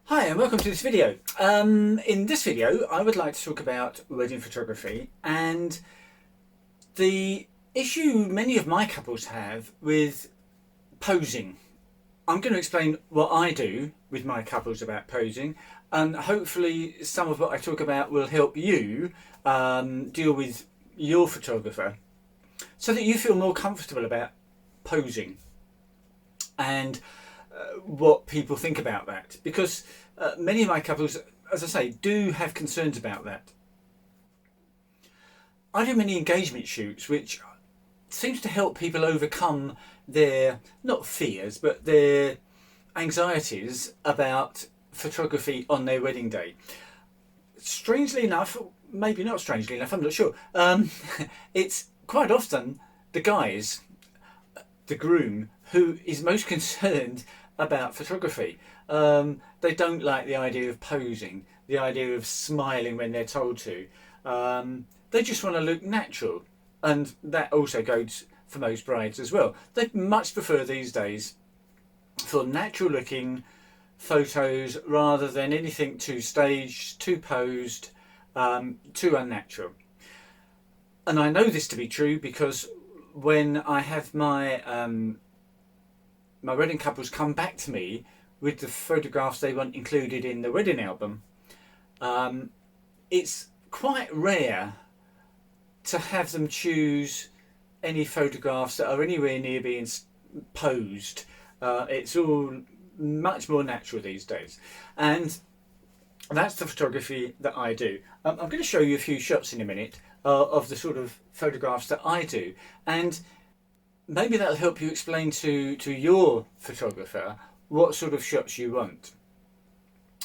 Hi and welcome to this video. In this video I would like to talk about wedding photography and the issue many of my couples have with posing. I'm going to explain what I do with my couples about posing, and hopefully some of what I talk about will help you deal with your photographer so that you feel more comfortable about posing and what people think about that, because many of my couples, as I say, do have concerns about that. I do many engagement shoots which seems to help people overcome their, not fears, but their anxieties about photography on their wedding day. Strangely enough, maybe not strangely enough, I'm not sure, it's quite often the guys, the groom, who is most concerned about photography. They don't like the idea of posing, the idea of smiling when they're told to. They just want to look natural, and that also goes for most brides as well. They much prefer these days for natural looking photos rather than anything too staged, too posed, too unnatural. And I know this to be true because when I have my wedding couples come back to me with the photographs they want included in the wedding album, it's quite rare to have them choose any photographs that are anywhere near being posed. It's all much more natural these days, and that's the photography that I do. I'm going to show you a few shots in a minute of the sort of photographs that I do, and maybe that'll help you explain to your photographer what sort of shots you want.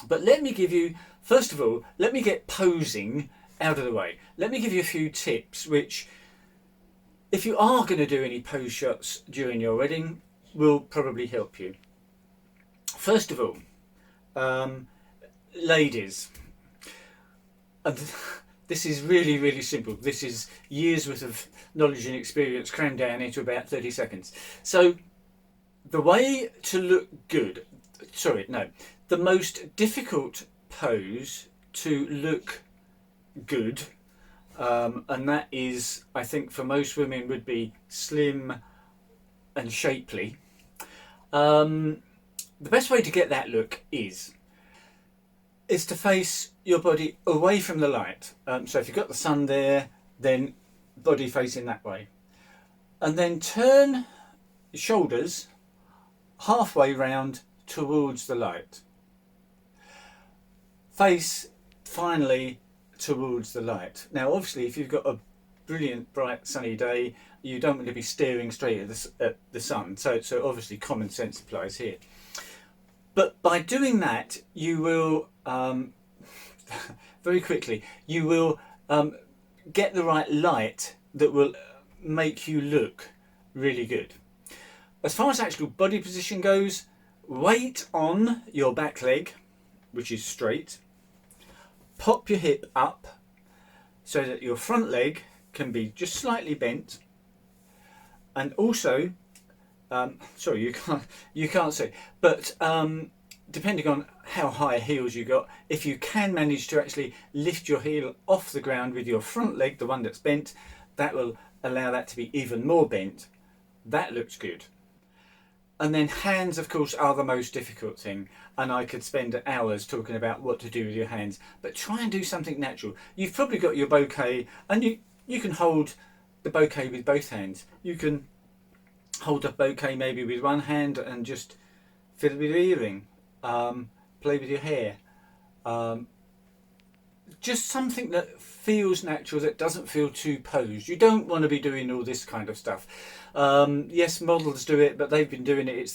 But let me give you, first of all, let me get posing out of the way. Let me give you a few tips which, if you are going to do any pose shots during your wedding, will probably help you. First of all, ladies, and this is really, really simple. This is years worth of knowledge and experience crammed down into about 30 seconds. So the way to look good, the most difficult pose to look good, and that is, I think for most women, would be slim and shapely. The best way to get that look is to face your body away from the light. So if you've got the sun there, then body facing that way. And then turn your shoulders halfway round towards the light. Face finally towards the light. Now obviously if you've got a brilliant bright sunny day, you don't want to be staring straight at the sun. So obviously common sense applies here. But by doing that, you will very quickly, you will get the right light that will make you look really good. As far as actual body position goes, weight on your back leg, which is straight. Pop your hip up so that your front leg can be just slightly bent, and also sorry, you can't see, but depending on how high heels you got, if you can manage to actually lift your heel off the ground with your front leg, the one that's bent, that will allow that to be even more bent. That looks good. And then hands, of course, are the most difficult thing, and I could spend hours talking about what to do with your hands, but try and do something natural. You've probably got your bouquet, and you can hold the bouquet with both hands. You can hold a bouquet maybe with one hand and just fiddle with your earring, play with your hair, just something that feels natural, that doesn't feel too posed. You don't want to be doing all this kind of stuff. Yes, models do it, but they've been doing it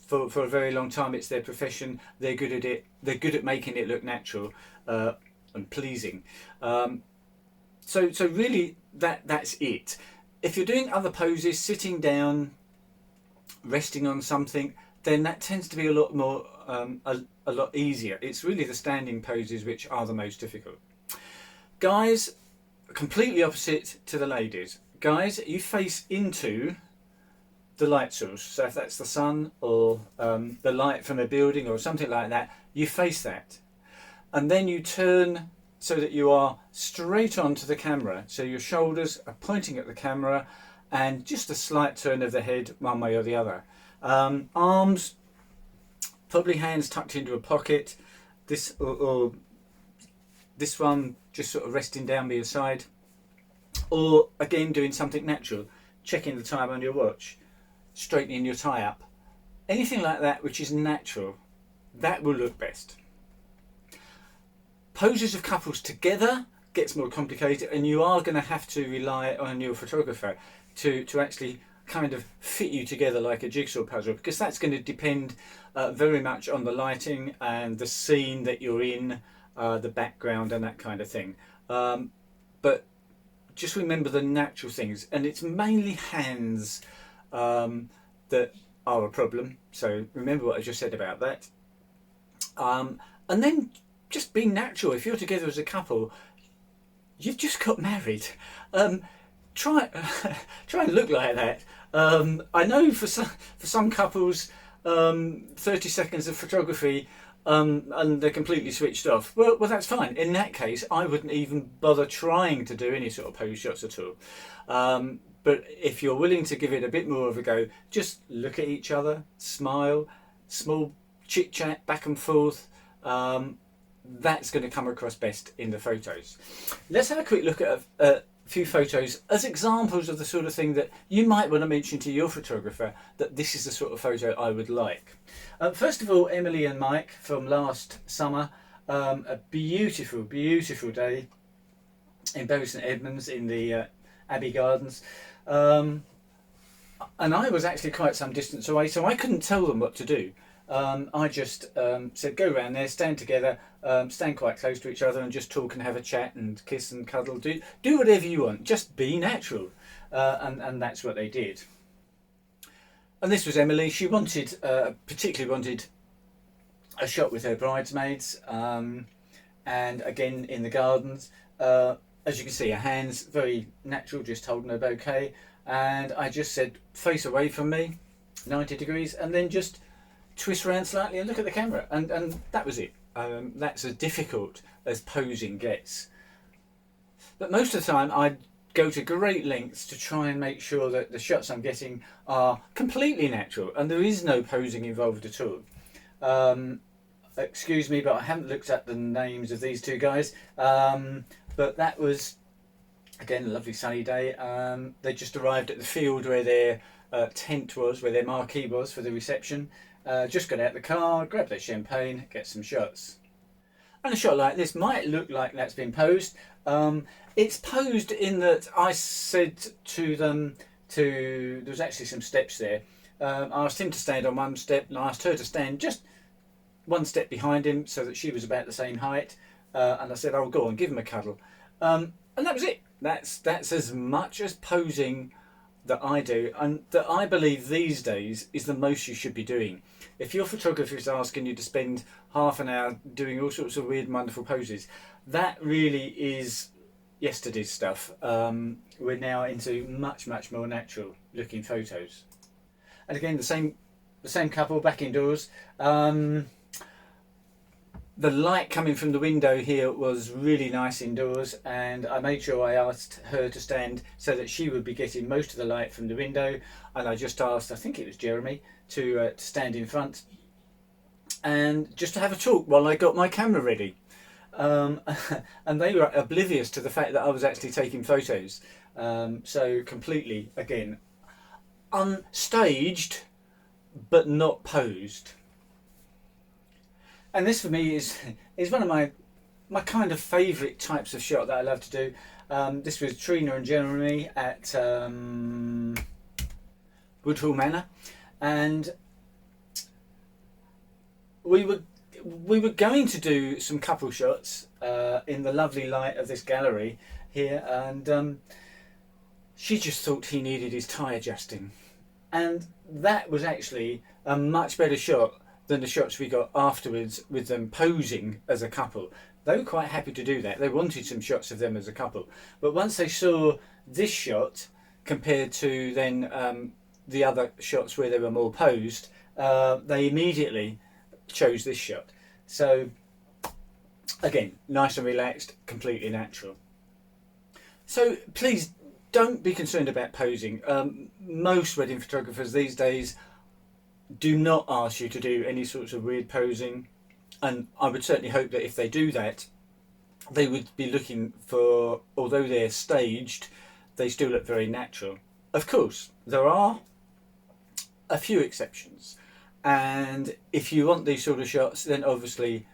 for a very long time. It's their profession. They're good at it. They're good at making it look natural and pleasing. So really that's it. If you're doing other poses, sitting down, resting on something, then that tends to be a lot more a lot easier. It's really the standing poses which are the most difficult. Guys, completely opposite to the ladies. Guys, you face into the light source. So if that's the sun or the light from a building or something like that, you face that. And then you turn so that you are straight onto the camera. So your shoulders are pointing at the camera and just a slight turn of the head one way or the other. Arms, probably hands tucked into a pocket. This or this one just sort of resting down by your side. Or again doing something natural, checking the time on your watch, straightening your tie up. Anything like that which is natural, that will look best. Poses of couples together gets more complicated, and you are going to have to rely on your photographer to actually kind of fit you together like a jigsaw puzzle, because that's going to depend very much on the lighting and the scene that you're in, the background and that kind of thing. But just remember the natural things, and it's mainly hands that are a problem. So remember what I just said about that. And then just be natural. If you're together as a couple, you've just got married. Try and look like that. I know for some couples, 30 seconds of photography and they're completely switched off. Well, that's fine. In that case, I wouldn't even bother trying to do any sort of pose shots at all. But if you're willing to give it a bit more of a go, just look at each other, smile, small chit chat back and forth. That's going to come across best in the photos. Let's have a quick look at a few photos as examples of the sort of thing that you might want to mention to your photographer, that this is the sort of photo I would like. First of all, Emily and Mike from last summer, a beautiful, beautiful day in Bury St Edmunds in the Abbey Gardens. And I was actually quite some distance away, so I couldn't tell them what to do. I just said, go around there, stand together, stand quite close to each other and just talk and have a chat and kiss and cuddle. Do whatever you want, just be natural. And that's what they did. And this was Emily. She particularly wanted a shot with her bridesmaids, and again in the gardens. As you can see, her hands very natural, just holding a bouquet. And I just said, face away from me, 90 degrees, and then just twist around slightly and look at the camera, and that was it. That's as difficult as posing gets. But most of the time I go to great lengths to try and make sure that the shots I'm getting are completely natural and there is no posing involved at all. Excuse me, but I haven't looked at the names of these two guys. But that was, again, a lovely sunny day. They just arrived at the field where their tent was, where their marquee was for the reception. Just got out the car, grab their champagne, get some shots. And a shot like this might look like that's been posed. It's posed in that I said to them there was actually some steps there. I asked him to stand on one step and I asked her to stand just one step behind him so that she was about the same height. And I said, oh, go on, give him a cuddle. And that was it. That's as much as posing that I do, and that I believe these days is the most you should be doing. If your photographer is asking you to spend half an hour doing all sorts of weird and wonderful poses, that really is yesterday's stuff. We're now into much more natural looking photos. And again, the same couple back indoors. The light coming from the window here was really nice indoors, and I made sure I asked her to stand so that she would be getting most of the light from the window, and I just asked, I think it was Jeremy, to stand in front and just to have a talk while I got my camera ready. And they were oblivious to the fact that I was actually taking photos. So completely, again, unstaged but not posed. And this for me is one of my kind of favourite types of shot that I love to do. This was Trina and Jeremy at Woodhall Manor, and we were going to do some couple shots in the lovely light of this gallery here, and she just thought he needed his tie adjusting, and that was actually a much better shot than the shots we got afterwards with them posing as a couple. They were quite happy to do that. They wanted some shots of them as a couple. But once they saw this shot compared to then the other shots where they were more posed, they immediately chose this shot. So again, nice and relaxed, completely natural. So please don't be concerned about posing. Most wedding photographers these days do not ask you to do any sorts of weird posing, and I would certainly hope that if they do that, they would be looking for, although they're staged, they still look very natural. Of course, there are a few exceptions, and if you want these sort of shots, then obviously,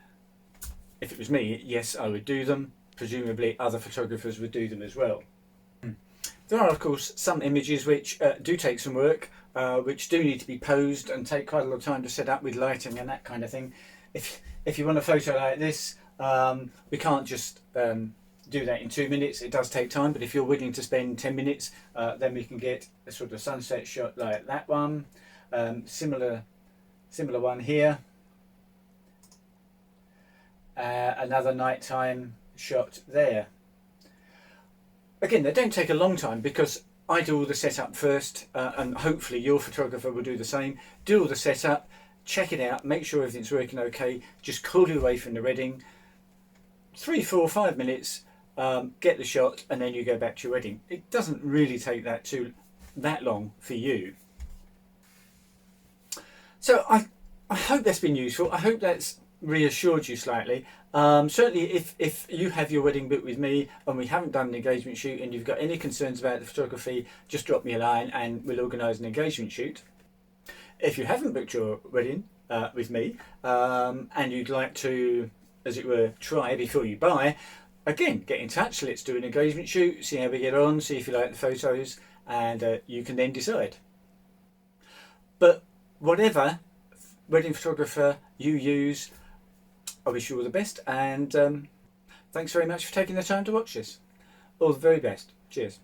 if it was me, yes, I would do them. Presumably other photographers would do them as well. There are of course some images which do take some work, which do need to be posed and take quite a lot of time to set up with lighting and that kind of thing. If you want a photo like this, we can't just do that in 2 minutes. It does take time, but if you're willing to spend 10 minutes, then we can get a sort of sunset shot like that one. Similar one here. Another nighttime shot there. Again, they don't take a long time because I do all the setup first, and hopefully your photographer will do the same. Do all the setup, check it out, make sure everything's working okay, just cool you away from the wedding. 3, 4, 5 minutes, get the shot, and then you go back to your wedding. It doesn't really take that long for you. So I hope that's been useful. I hope that's reassured you slightly. Certainly if you have your wedding booked with me and we haven't done an engagement shoot and you've got any concerns about the photography, just drop me a line and we'll organise an engagement shoot. If you haven't booked your wedding with me, and you'd like to, as it were, try before you buy, again, get in touch. Let's do an engagement shoot, see how we get on, see if you like the photos, and you can then decide. But whatever wedding photographer you use, I wish you all the best, and thanks very much for taking the time to watch this. All the very best. Cheers.